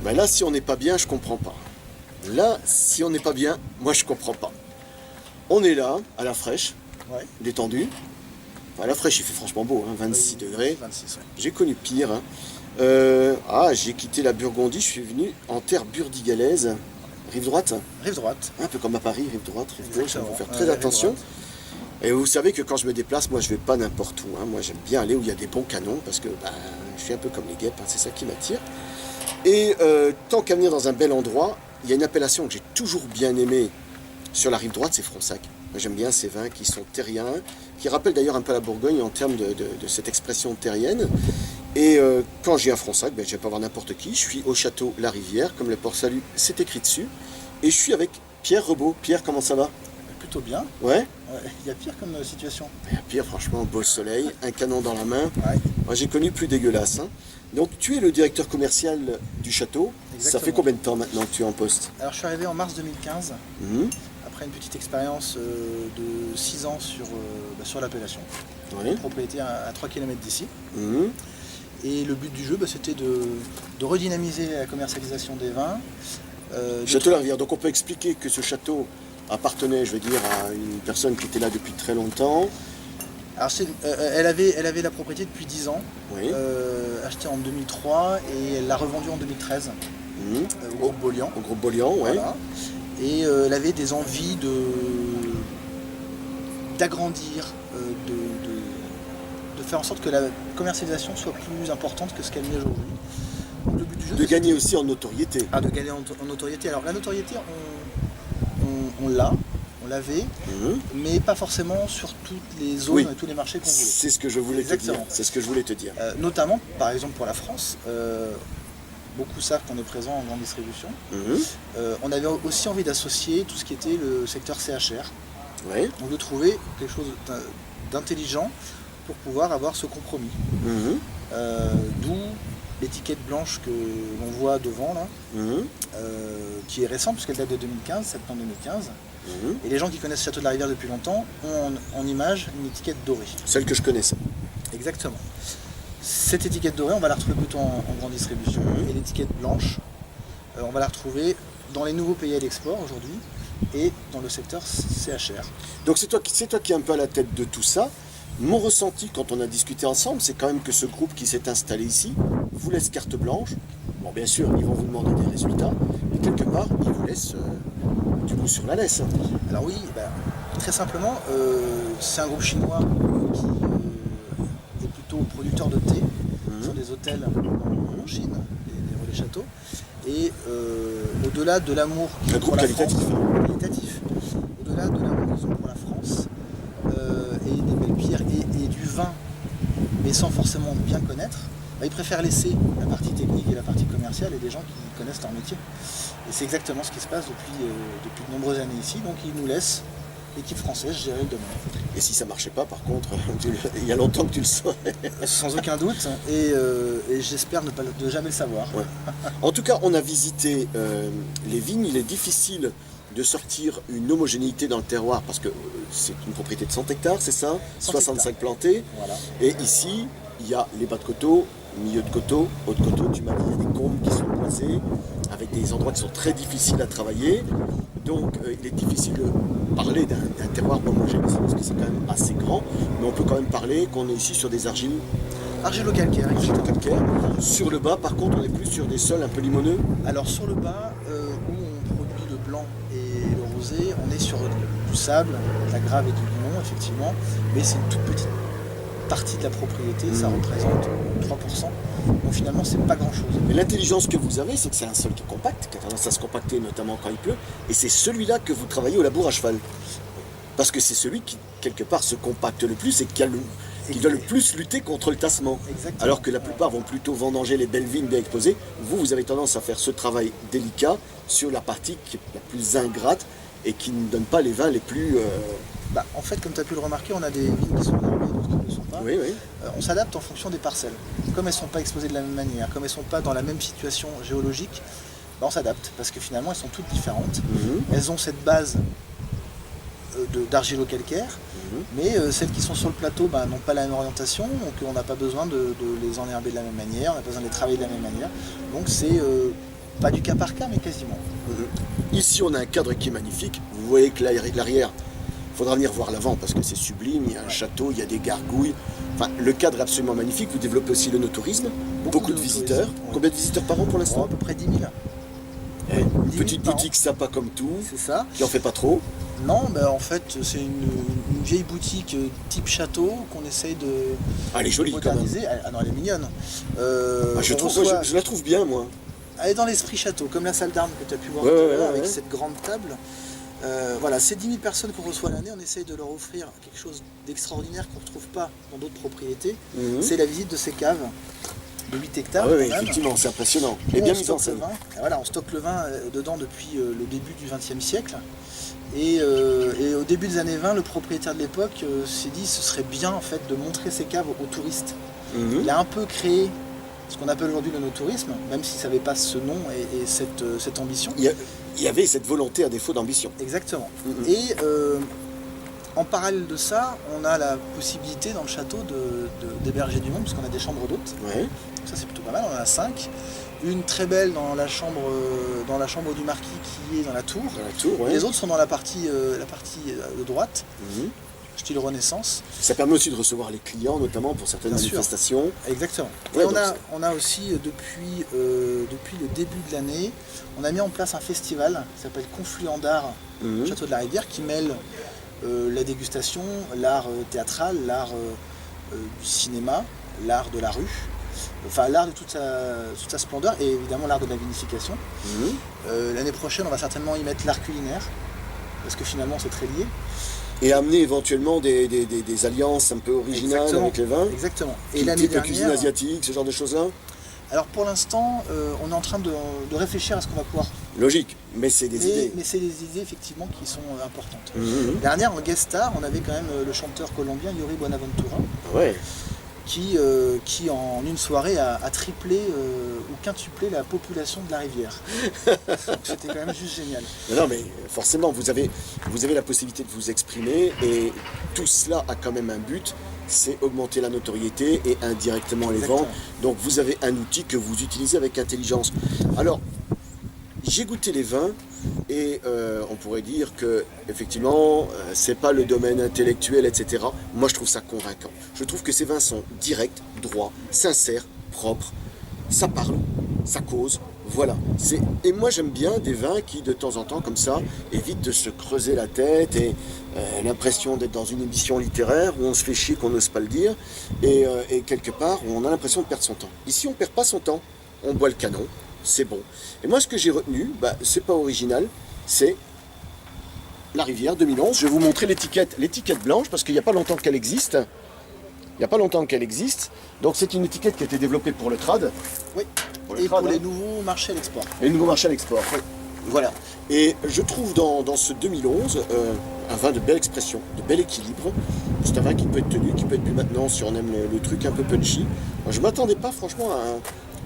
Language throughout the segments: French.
Ben là, si on n'est pas bien, je comprends pas. Là, si on n'est pas bien, moi je comprends pas. On est là, à la fraîche, Ouais. détendu. Enfin, à la fraîche, il fait franchement beau, hein, 26 degrés. 26, ouais. J'ai connu pire. Hein. J'ai quitté la Burgondie, je suis venu en terre burdigalaise, rive droite. Rive droite. Un peu comme à Paris, rive droite, rive gauche, il Exactement. faut faire très Rive attention. droite. Et vous savez que quand je me déplace, moi je vais pas n'importe où. Hein. Moi j'aime bien aller où il y a des bons canons parce que je suis un peu comme les guêpes, hein, c'est ça qui m'attire. Et tant qu'à venir dans un bel endroit, il y a une appellation que j'ai toujours bien aimée sur la rive droite, c'est Fronsac. Moi j'aime bien ces vins qui sont terriens, qui rappellent d'ailleurs un peu la Bourgogne en termes de cette expression terrienne. Et quand j'ai à Fronsac, je ne vais pas voir n'importe qui, je suis au château La Rivière, comme le port Salut, c'est écrit dessus. Et je suis avec Pierre Rebaud. Pierre, comment ça va? Plutôt bien. Ouais. Il y a pire comme situation. Il y a pire, franchement, beau soleil, un canon dans la main. Ouais. Moi, j'ai connu plus dégueulasse. Hein. Donc, tu es le directeur commercial du château. Exactement. Ça fait combien de temps maintenant que tu es en poste? Alors je suis arrivé en mars 2015, après une petite expérience de 6 ans sur l'appellation. Oui. Propriété à 3 km d'ici. Mhm. Et le but du jeu, c'était de redynamiser la commercialisation des vins. Château La Rivière. Donc, on peut expliquer que ce château appartenait, je veux dire, à une personne qui était là depuis très longtemps. Alors elle avait la propriété depuis 10 ans, Oui. achetée en 2003 et elle l'a revendue en 2013 Mhm. au groupe Bolian. Au groupe Bolian, oui. Voilà. Et elle avait des envies d'agrandir, de faire en sorte que la commercialisation soit plus importante que ce qu'elle est aujourd'hui. Donc, le but du jeu, De gagner aussi en notoriété. de gagner en notoriété. Alors la notoriété, on l'avait, mais pas forcément sur toutes les zones Oui. et tous les marchés qu'on voulait. C'est ce que je voulais te dire. Exactement. C'est ce que je voulais te dire. Notamment, par exemple, pour la France, beaucoup savent qu'on est présent en grande distribution. Mhm. On avait aussi envie d'associer tout ce qui était le secteur CHR, Oui. donc de trouver quelque chose d'intelligent pour pouvoir avoir ce compromis. Mhm. D'où l'étiquette blanche que l'on voit devant là, Mhm. qui est récente puisqu'elle date de 2015, septembre 2015. Mhm. Et les gens qui connaissent Château de la Rivière depuis longtemps ont en image une étiquette dorée. Celle que je connaissais. Exactement. Cette étiquette dorée, on va la retrouver plutôt en grande distribution. Et l'étiquette blanche, on va la retrouver dans les nouveaux pays à l'export aujourd'hui et dans le secteur CHR. Donc c'est toi qui es un peu à la tête de tout ça. Mon ressenti quand on a discuté ensemble, c'est quand même que ce groupe qui s'est installé ici vous laisse carte blanche. Bon, bien sûr, ils vont vous demander des résultats, mais quelque part, ils vous laissent du coup sur la laisse. Alors oui, très simplement, c'est un groupe chinois qui est plutôt producteur de thé sur des hôtels en Chine, les relais châteaux. Et au-delà de l'amour qu'ils Un ont pour groupe la qualitatif. France, qualitatif, au-delà de l'amour qu'ils ont pour la France, et des belles pierres et du vin, mais sans forcément bien connaître, ils préfèrent laisser la partie technique et la partie commerciale et des gens qui connaissent leur métier. Et c'est exactement ce qui se passe depuis de nombreuses années ici. Donc ils nous laissent, l'équipe française, gérer le domaine. Et si ça marchait pas, par contre, il y a longtemps que tu le saurais. Sans aucun doute, et j'espère ne jamais le savoir. Ouais. En tout cas, on a visité les vignes. Il est difficile de sortir une homogénéité dans le terroir parce que c'est une propriété de 100 hectares, c'est ça? 100 65 hectares. plantés. Voilà. Et ici, il y a les bas de coteaux, milieu de coteaux, haut de coteaux. Tu m'as dit, il y a des combes qui sont boisés, avec des endroits qui sont très difficiles à travailler. Donc, il est difficile de parler d'un terroir homogène ici, parce que c'est quand même assez grand. Mais on peut quand même parler qu'on est ici sur des argiles Argilo-calcaire, exactement. calcaires. Sur le bas, par contre, on est plus sur des sols un peu limoneux. Alors sur le bas, où on produit le blanc et le rosé, on est sur du sable, de la grave et du limon, effectivement. Mais c'est une toute petite partie de la propriété, ça représente 3%. Donc finalement, c'est pas grand-chose. Mais l'intelligence que vous avez, c'est que c'est un sol qui est compact, qui a tendance à se compacter, notamment quand il pleut. Et c'est celui-là que vous travaillez au labour à cheval. Parce que c'est celui qui, quelque part, se compacte le plus et qui doit le plus lutter contre le tassement. Exactement. Alors que la plupart vont plutôt vendanger les belles vignes bien exposées. Vous avez tendance à faire ce travail délicat sur la partie qui est la plus ingrate et qui ne donne pas les vins les plus... En fait, comme tu as pu le remarquer, on a des vignes qui sont enherbées, d'autres qui ne le sont pas. Oui, oui. On s'adapte en fonction des parcelles. Comme elles ne sont pas exposées de la même manière, comme elles ne sont pas dans la même situation géologique, on s'adapte. Parce que finalement, elles sont toutes différentes. Elles ont cette base d'argilo-calcaire, mais celles qui sont sur le plateau n'ont pas la même orientation, donc on n'a pas besoin de les enherber de la même manière, on n'a pas besoin de les travailler de la même manière. Donc c'est Pas du cas par cas, mais quasiment. Ici, on a un cadre qui est magnifique. Vous voyez que l'arrière, il faudra venir voir l'avant parce que c'est sublime. Il y a un château, il y a des gargouilles. Enfin, le cadre est absolument magnifique. Vous développez aussi le no-tourisme. Beaucoup de visiteurs. Ouais. Combien de visiteurs par an pour l'instant? À peu près 10 000. Petite boutique sympa comme tout, C'est ça. qui en fait pas trop. Non, mais en fait, c'est une vieille boutique type château qu'on essaye de Ah, elle est jolie quand même. moderniser. Ah non, elle est mignonne. Je la trouve bien, moi. Elle est dans l'esprit château, comme la salle d'armes que tu as pu voir Ouais, tout à ouais, l'heure, ouais, avec ouais. cette grande table. Voilà, ces 10 000 personnes qu'on reçoit l'année, on essaye de leur offrir quelque chose d'extraordinaire qu'on ne retrouve pas dans d'autres propriétés. Mhm. C'est la visite de ces caves de 8 hectares. Ah oui, quand même. effectivement, c'est impressionnant. Où Et bien on mis en stocke scène. le vin. Et voilà, on stocke le vin dedans depuis le début du XXe siècle. Et au début des années 20, le propriétaire de l'époque s'est dit ce serait bien en fait de montrer ces caves aux touristes. Mhm. Il a un peu créé ce qu'on appelle aujourd'hui le no-tourisme, même si ça n'avait pas ce nom et cette ambition. Il y avait cette volonté à défaut d'ambition. Exactement. Mhm. Et en parallèle de ça, on a la possibilité dans le château d'héberger du monde, parce qu'on a des chambres d'hôtes. Ouais. Ça c'est plutôt pas mal, on en a 5. Une très belle dans la chambre du marquis qui est dans la tour. Dans la tour, ouais. Les autres sont dans la partie de droite, Mhm. style Renaissance. Ça permet aussi de recevoir les clients, notamment pour certaines Bien sûr. manifestations. Exactement. Ouais, Et donc on a aussi, depuis le début de l'année, on a mis en place un festival qui s'appelle Confluent d'art Mhm. Château de la Rivière, qui mêle la dégustation, l'art théâtral, l'art du cinéma, l'art de la rue, enfin l'art de toute sa splendeur et évidemment l'art de la vinification. Mhm. L'année prochaine, on va certainement y mettre l'art culinaire, parce que finalement c'est très lié. Et amener éventuellement des alliances un peu originales Exactement. avec les vins. Exactement. Et Type l'année la cuisine dernière, asiatique, ce genre de choses-là. alors pour l'instant, on est en train de réfléchir à ce qu'on va pouvoir. Logique, mais c'est des idées. Mais c'est des idées effectivement qui sont importantes. Mhm. Dernière, en guest star, on avait quand même le chanteur colombien Yuri Buenaventura, Ouais. qui en une soirée a triplé ou quintuplé la population de la rivière. Donc, c'était quand même juste génial. Non, mais forcément, vous avez la possibilité de vous exprimer et tout cela a quand même un but, c'est augmenter la notoriété et indirectement les Exactement. ventes. Donc vous avez un outil que vous utilisez avec intelligence. Alors, j'ai goûté les vins et on pourrait dire que effectivement c'est pas le domaine intellectuel, etc. Moi je trouve ça convaincant. Je trouve que ces vins sont directs, droits, sincères, propres. Ça parle, ça cause. Voilà. Et moi j'aime bien des vins qui de temps en temps comme ça évitent de se creuser la tête et l'impression d'être dans une émission littéraire où on se fait chier qu'on n'ose pas le dire et quelque part où on a l'impression de perdre son temps. Ici on perd pas son temps, on boit le canon. C'est bon. Et moi, ce que j'ai retenu, c'est pas original, c'est la rivière 2011. Je vais vous montrer l'étiquette blanche, parce qu'il n'y a pas longtemps qu'elle existe. Il n'y a pas longtemps qu'elle existe. Donc, c'est une étiquette qui a été développée pour le trad. Oui. Pour le Et trad, pour hein. les nouveaux marchés à l'export. Et le nouveau marché à l'export. Oui. Voilà. Et je trouve dans ce 2011 un vin de belle expression, de bel équilibre. C'est un vin qui peut être tenu, qui peut être bu maintenant si on aime le truc un peu punchy. Moi, je ne m'attendais pas franchement à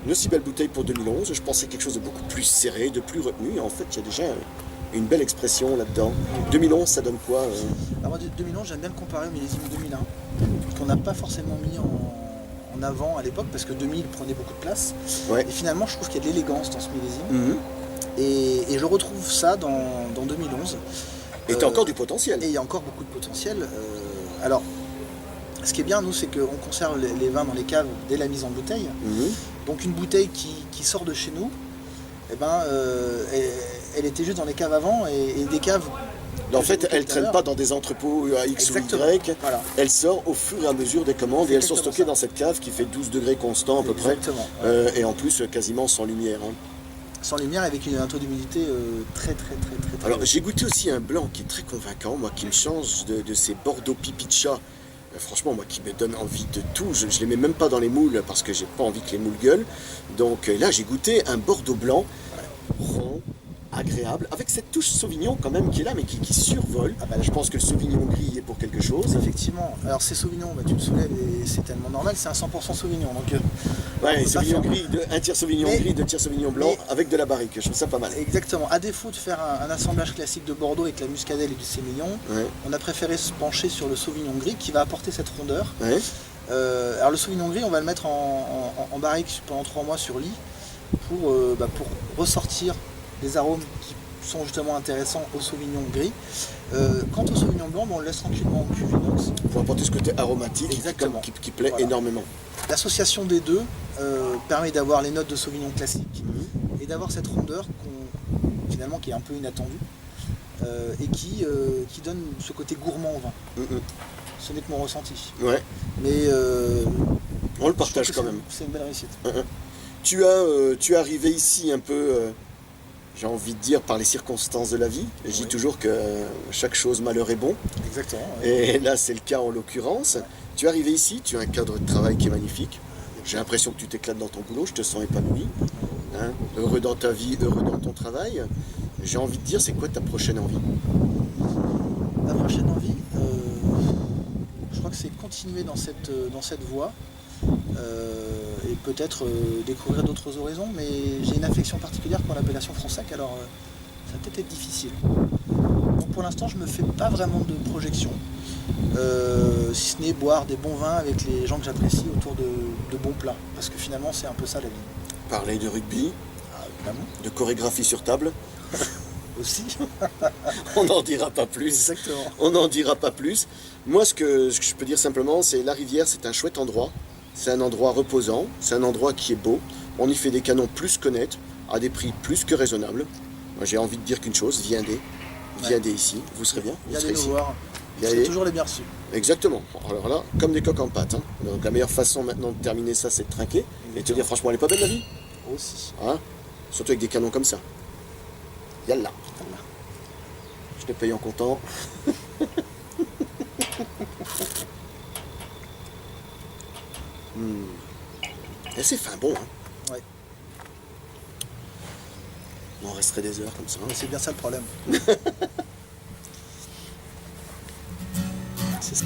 une aussi belle bouteille pour 2011. Je pensais quelque chose de beaucoup plus serré, de plus retenu. Et en fait, il y a déjà une belle expression là-dedans. 2011, ça donne quoi Alors moi, 2011, j'aime bien le comparer au millésime 2001, qu'on n'a pas forcément mis en avant à l'époque, parce que 2000 prenait beaucoup de place. Ouais. Et finalement, je trouve qu'il y a de l'élégance dans ce millésime. Mhm. Et je retrouve ça dans 2011. Et tu as encore du potentiel. Et il y a encore beaucoup de potentiel. Alors, ce qui est bien, nous, c'est qu'on conserve les vins dans les caves dès la mise en bouteille. Mhm. Donc une bouteille qui sort de chez nous, eh ben, elle était juste dans les caves avant, et des caves... En que fait, j'ai goûtées elle ne tout à traîne l'heure. pas dans des entrepôts à X Exactement. ou Y. Voilà. Elle sort au fur et à mesure des commandes C'est et elles sont exactement stockées ça. dans cette cave qui fait 12 degrés constants à peu près. Exactement. Et en plus, quasiment sans lumière. Hein. Sans lumière, avec un taux d'humidité très Alors haut. j'ai goûté aussi un blanc qui est très convaincant, moi qui me change de ces Bordeaux pipi de chat. Franchement, moi qui me donne envie de tout. Je ne les mets même pas dans les moules parce que j'ai pas envie que les moules gueulent. Donc là j'ai goûté un Bordeaux blanc, rond, agréable, avec cette touche Sauvignon quand même qui est là, mais qui survole. Ah bah, Je pense que le Sauvignon gris est pour quelque chose. Effectivement. Alors c'est Sauvignon, tu le soulèves et c'est tellement normal, c'est un 100% Sauvignon. Donc, Ouais, on peut Sauvignon pas gris, un tiers Sauvignon Mais- gris, 2 tiers Sauvignon blanc, mais- avec de la barrique. Je trouve ça pas mal. exactement. À défaut de faire un assemblage classique de Bordeaux avec la muscadelle et du sémillon, Ouais, on a préféré se pencher sur le Sauvignon gris qui va apporter cette rondeur. ouais. Alors le Sauvignon gris, on va le mettre en barrique pendant 3 mois sur lit. pour ressortir des arômes qui sont justement intéressants au Sauvignon gris. Quant au Sauvignon blanc, on le laisse tranquillement en cuve inox. Pour apporter ce côté aromatique Exactement. qui plaît Voilà. énormément. L'association des deux permet d'avoir les notes de Sauvignon classique et d'avoir cette rondeur finalement qui est un peu inattendue et qui donne ce côté gourmand au vin. Ce n'est que mon ressenti. Ouais. Mais on le partage quand même. C'est une belle réussite. Tu es arrivé ici un peu, j'ai envie de dire, par les circonstances de la vie. Je dis toujours que chaque chose malheur est bon. Exactement. Ouais. Et là, c'est le cas en l'occurrence. Ouais. Tu es arrivé ici, tu as un cadre de travail qui est magnifique. J'ai l'impression que tu t'éclates dans ton boulot, je te sens épanoui. Hein, heureux dans ta vie, heureux dans ton travail. J'ai envie de dire, c'est quoi ta prochaine envie? La prochaine envie, je crois que c'est continuer dans cette voie et peut-être découvrir d'autres horizons, mais j'ai une affection particulière pour l'appellation Fronsac, alors ça va peut-être être difficile. Donc pour l'instant, je ne me fais pas vraiment de projection, si ce n'est boire des bons vins avec les gens que j'apprécie autour de bons plats, parce que finalement c'est un peu ça la vie. Parler de rugby, de chorégraphie sur table. Aussi. On n'en dira pas plus. Exactement. On n'en dira pas plus. Moi, ce que je peux dire simplement, c'est la rivière, c'est un chouette endroit. C'est un endroit reposant. C'est un endroit qui est beau. On y fait des canons plus que nets, à des prix plus que raisonnables. Moi, j'ai envie de dire qu'une chose, viendez ici. Vous serez bien. Vous serez nous ici. voir. C'est toujours les bien reçus. Exactement. Alors là, comme des coques en pâte. Hein. Donc la meilleure façon maintenant de terminer ça, c'est de trinquer et de te dire franchement, elle est pas belle la vie. Aussi. Hein, surtout avec des canons comme ça. Yallah. Je te paye en comptant. Et c'est fin bon. Hein. Ouais. On resterait des heures comme ça. Mais c'est bien ça le problème. C'est ça.